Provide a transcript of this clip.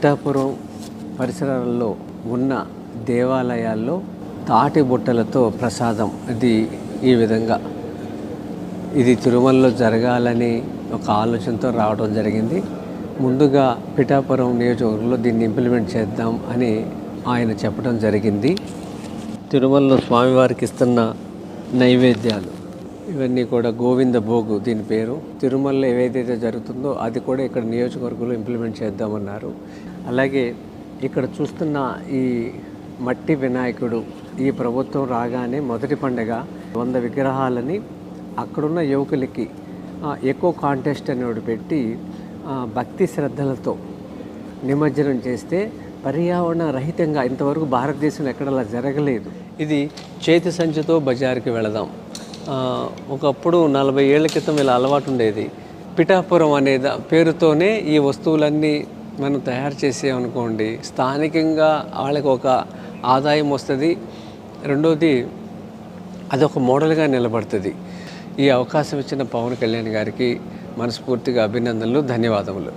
పిఠాపురం పరిసరాల్లో ఉన్న దేవాలయాల్లో తాటి బుట్టలతో ప్రసాదం ఈ విధంగా ఇది తిరుమలలో జరగాలని ఒక ఆలోచనతో రావడం జరిగింది. ముందుగా పిఠాపురం నియోజకవర్గంలో దీన్ని ఇంప్లిమెంట్ చేద్దాం అని ఆయన చెప్పడం జరిగింది. తిరుమలలో స్వామివారికి ఇస్తున్న నైవేద్యాలు ఇవన్నీ కూడా గోవింద భోగు దీని పేరు. తిరుమలలో ఏదైతే జరుగుతుందో అది కూడా ఇక్కడ నియోజకవర్గంలో ఇంప్లిమెంట్ చేద్దామన్నారు. అలాగే ఇక్కడ చూస్తున్న ఈ మట్టి వినాయకుడు ఈ ప్రభుత్వం రాగానే మొదటి పండుగ 100 విగ్రహాలని అక్కడున్న యువకులకి ఎకో కాంటెస్ట్ అనేవి పెట్టి భక్తి శ్రద్ధలతో నిమజ్జనం చేస్తే పర్యావరణ రహితంగా ఇంతవరకు భారతదేశంలో ఎక్కడలా జరగలేదు. ఇది చేతి సంచితో బజారుకి వెళదాం. ఒకప్పుడు 40 ఏళ్ల క్రితం ఇలా అలవాటు ఉండేది. పిఠాపురం అనే పేరుతోనే ఈ వస్తువులన్నీ మనం తయారు చేసామనుకోండి, స్థానికంగా వాళ్ళకి ఒక ఆదాయం వస్తుంది. రెండోది అదొక మోడల్గా నిలబడుతుంది. ఈ అవకాశం ఇచ్చిన పవన్ కళ్యాణ్ గారికి మనస్ఫూర్తిగా అభినందనలు, ధన్యవాదములు.